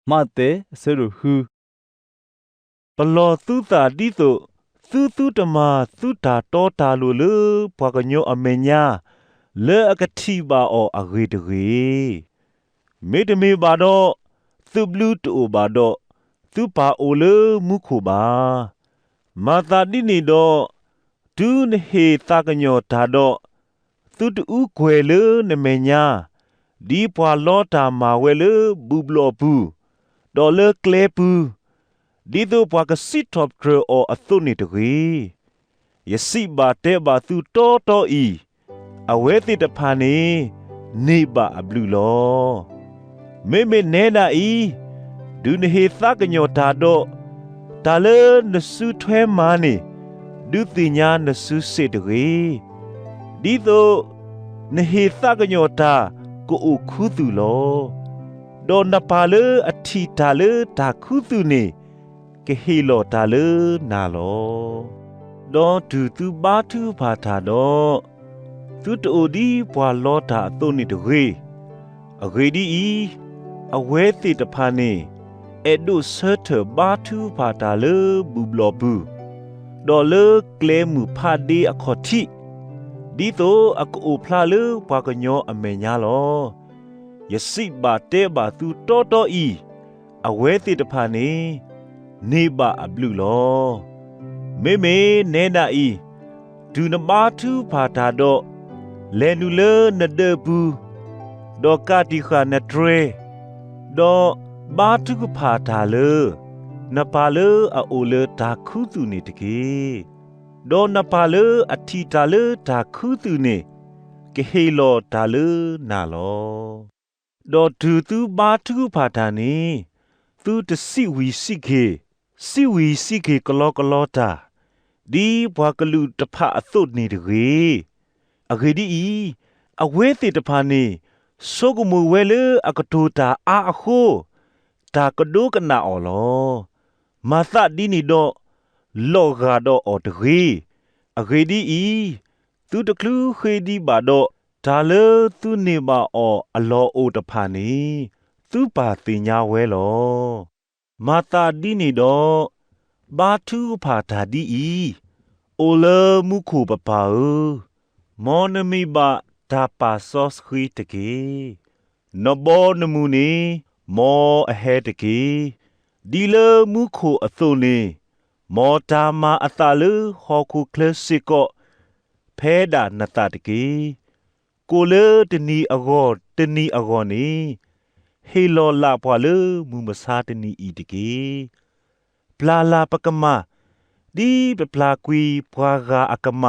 มาเตเสรุฮูปลอตุตาดิโตตุตมาตุตาโตตาลุลปวกโยอเมญาเลอกะทิบาอออเรดเรเมดเมบาดอตุบลูตูบาดอตุปาโอเลมุขุบามาตาดินีดอดูนเฮตากโยตาดอตุตูกวยเลนเมญาดีปวาลอตามาเวเลบุบลอบูดอเลเคลปูဒီတို့ဘွားကစစ်တော့ကရအောအသုနေတကြီးယစိဘာတဲဘာသူတော်တော်ဤအဝဲတိတဖာနေနေပါအဘလူလောမေမေနဲနာဤဒုနဟေသကညောတာတော့တာလေနဆုထွဲမာနေဒုတိညာနဆုစေတကြီးဒီတို့နဟေသကညောတာကိုအခုသူလောဒေါ်နပါလေအထီတာလေတာခုသူနေကဟီလောတာလေနာလောဒေါ်သူဘာသူဖာတာတော့သူတူဒီဘွာလောတာအတုန်နေတရေအဂေဒီဤအဝဲတိတဖာနေအဲ့ဒုဆတ်ထဘာသူဖာတာလေဘူဘလောဘူးဒေါ်လေကလေမူဖာဒီအခေါ်တိဒီတော့အကူဖလာလေဘွာကညောအမေညာလောယစိဘာတဲဘာသူတော်တော်ဤအဝဲတိတဖာနေနေပါအဘလူလောမေမေနဲနာဤဒုနဘာသူဖာတာတော့လဲနူလနဒဘူးဒေါ်ကတိခနထရေဒေါ်ဘာသူဖာတာလေနပါလေအိုလေတာခုသူနေတကေဒေါ်နပါလေအထီတာလေတာခုသူနေကဟေလောတာလေနာလောဒေါ်သူဘာသူဖာတာနေသူတစီဝီစီကေစီဝီစီကေကလောတာဒီဘွားကလူတဖအသုတ်နေတရေအဂေဒီဤအဝဲတိတဖာနေဆိုကမူဝဲလေအကတူတာအာအခုတာကဒုကနာအော်လောမာသဒီနီတော့လောဂါတော့အော်တရေအဂေဒီဤသူတကလူခေဒီဘာတော့ဒါလေသူနေပါအော်အလောအိုတဖာနေသူပါတင်ညာဝဲလောမာတာဒီနီတော့ဘာသူဖာတာဒီဤအိုလမှုခုပပါမောနမီဘာတာပါဆော့စခီတကေနဘောနမူနီမောအဟဲတကေဒီလမှုခုအသုနေမောတာမာအတလူဟောခုကလစစ်ကောဖဲဒါနတတကေကိုလေတနီအဂောနေဟေလောလာပွာလေမူမစာတနီဤတကေပလာလာပကမဒီပပလာကွီပွာဂါအကမ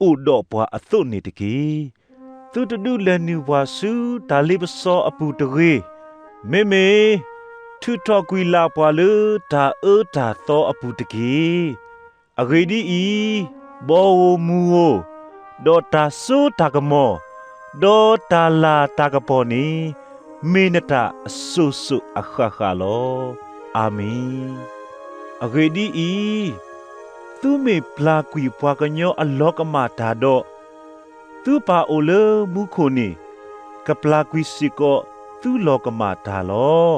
ဥဒောပွာအသုနေတကေသူတဒုလနူပွာစုဒါလိပစောအပူတရေမေမေထုထောကွီလာပွာလေဒါဒါသောအပူတကေအဂေဒီဤဘောဝမူဝဒေါ်တာဆိုတာကမောဒေါ်တာလာတာကပေါ်နီမေနတာဆုအခါခါလောအာမင်အဂေဒီဤသူမေပလာကွီပွားကညောအလောကမာတာတော့သူပါအိုလေမူခိုနီကပလာကွီစီကိုသူလောကမာတာလော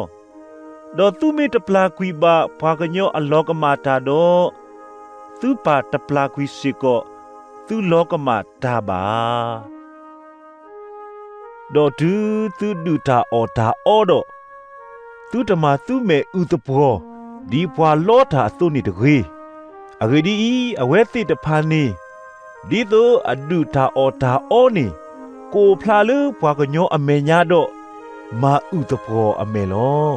ဒေါ်သူမေတပလာကွီဘာပွားကညောအလောကမာတာတော့သူပါတပလာကွီစီကိုသူလောကမာတာပါဒေါ်သူဒူတာအော်တာအော်တော့သူတမသူမေဥတဘောဒီပွာလောတာသုနေတရေအဂေဒီအဝဲတိတဖာနေဒီတော့အဒူတာအော်တာအော်နေကိုဖလာလူပွာကညောအမေညာတော့မာဥတဘောအမေလော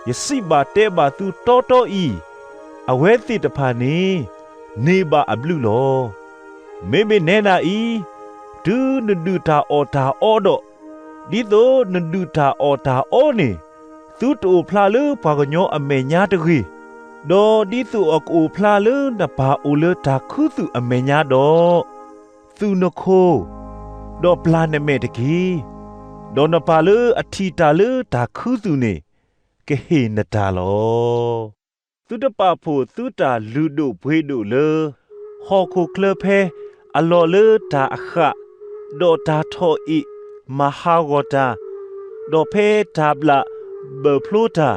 ယစိဘာတဲဘာသူတော်တော်ဤအဝဲတိတဖာနေပါအဘလူလောမေမေနဲနာဤဒူနဒူတာအော်တာအော်တော့ဒီတော့နဒူတာအော်တာအော်နေသူတူဖလာလူပွာကညောအမေညာတကြီးဒေါ်ဒီသူအကူဖလာလူနဘာအိုလတာခုသူအမေညာတော့သူနခိုဒေါ်ပလာနမေတကြီးဒေါ်နပါလူအထီတာလူတာခုသူနေကဟေနတာလောသူတပဖို့သူတာလူတို့ဘွေတို့လေဟောခုကလဖဲအလောလေတာအခဒေါ်တာထောဤမဟာဝတာဒေါ်ဖဲတာဘလာ เบอร์พลูตา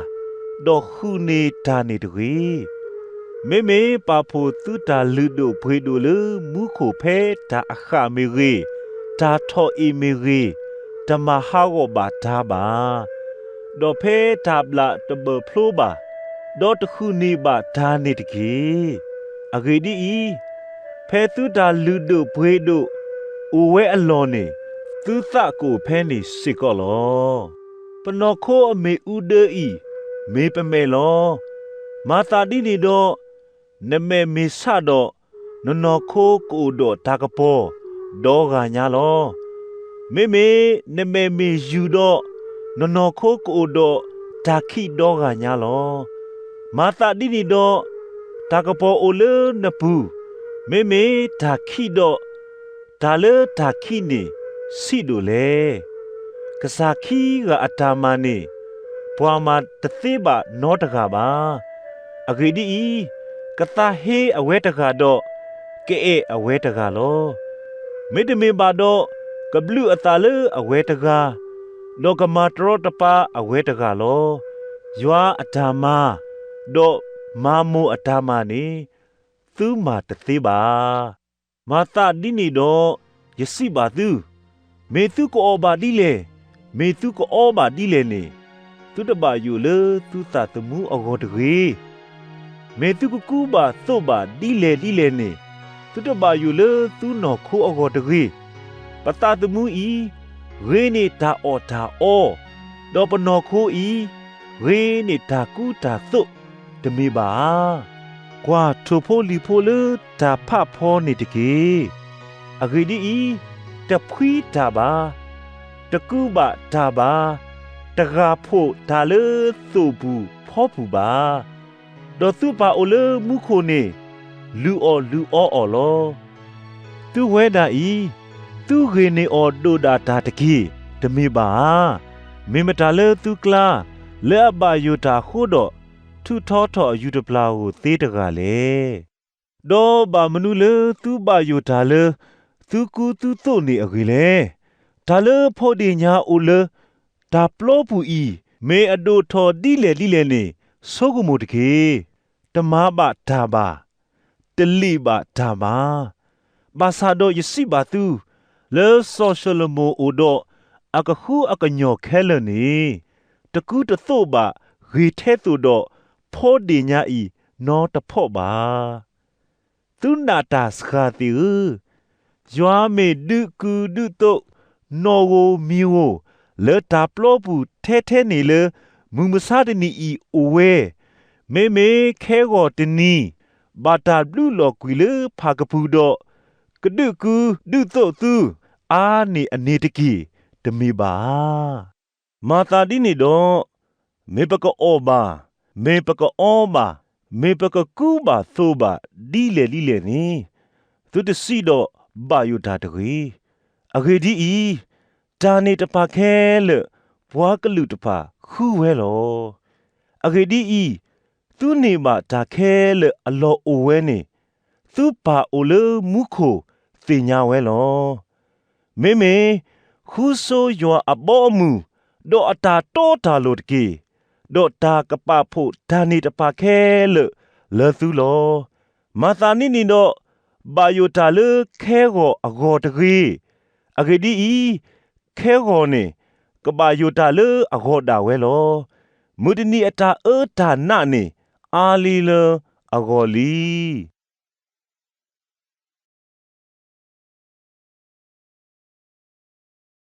ดอกคูเนตาเนตรีเมปาโพตุตาลืโดเพโดเลมูโคเพตาอาคาเมเรตาทอเอเมเรตามาฮาวบาตาบาดอเพตาบลาตเบอร์พลูบาดอตคูเนบาตาเนตกีอะเกดีอีเพตุตาลืโดเพโดอูเวอลอเนตุตะกูเพนิสิกอลอปนอโคอเมอูเดอีเมเปเมลอมาตาดินีดอนเมเมซาดอนนอโคกูดอตากะปอดอกาญาลอเมนเมเมยูดอนนอโคกูดอตาคิดอกาญาลอมาตาดินีดอตากะปอโอเลนปูเมตาคิดอตาเลตาคินีสิดูเลกะสาคีกะอัตามานีปวามาตะเซบะนอตกาบาอะเกดีอีกะตาเฮอเวตกาดอเกเออเวตกาโลเมดเมบาดอกะบลูอตาเลอเวตกาดอกะมาตรอตปาอเวตกาโลยัวอัตามาดอมาโมอัตามานีသူမာတသေးပါမာတာဒီနီတော့ယစီပါသူမေသူကိုဘာဒီလေမေသူကိုဘာဒီလေနေသူတပါယူလေသူတာတမှုအဂေါ်တကြီးမေသူကကူပါသုတ်ပါဒီလေနေသူတပါယူလေသူနော်ခိုးအဂေါ်တကြီးပတာတမှုဤရေနေတာအော်တာအောတော့ပနော်ခိုးဤရေနေတာကူတာသုတ်တမေပါกว่าทุโพลีโพเลตาพะพอนี่ตะเกอะเกดีอีตะพวีตาบาตะกูบะตาบาตะกาโพตาเลสูบูพอผูบาดอสุบาโอเลมุโคเนลูออลอตุเวดาอีตุเรเนออโดดาตาตะเกตะเมบาเมมตาเลตุกลาเลอบาโยตาโคดอทุทอทอยูดปลาหูตีตะกาเลดอบามนุเลตุบายูทาเลตุกูตุโตนี่อกีเลทาเลพอดีญาโอเลตาปลอผูอีเมอโดทอดีเลนี่โซกุมุตะเคตมาบะทาบาตลีบะทาบาบาซาโดยสิบาตุเลโซชลโมโอโดอะกะคูอะกะญอแคเลนี่ตะกูตะโตบะรีเทตุโดพอดีญาอีนอตะพ่อบาตุนาตาสคาติยัวเมดุกูดุโตนอโวมิโวเลตาปลอปูเทนี่เลมุมซาดนีอีโอเวเมแค่กอตนีบาตาบลูลอกุยเลพากะพูดอกะดุกูดุโตตุอานีอเนตกีตะมีบามาตาดินีดอเมปะกออบาเมปะกออบาเมปะกกูบาโซบาดีเลนี่ตุตสีดอบายุตาตะกีอะเกดีอีตาเนตะปาแค่เลบวากะลุตะปาคูเวลออะเกดีอีตุเนมาตาแค่เลอลอโอเวเนตุปาโอเลมุโคสิญาเวลอเมคูโซยัวอะบอมูดออะตาโตตาโลตะกีดอตากะปะโพตานิตะปาแค่เลซุโลมาตานิดอบาโยตาเลแค่กออะกอตะกีอะเกดีอีแค่กอเนกะบาโยตาเลอะกอดาเวโลมุดนีอะตาตานะเนอาลีเลอะกอลี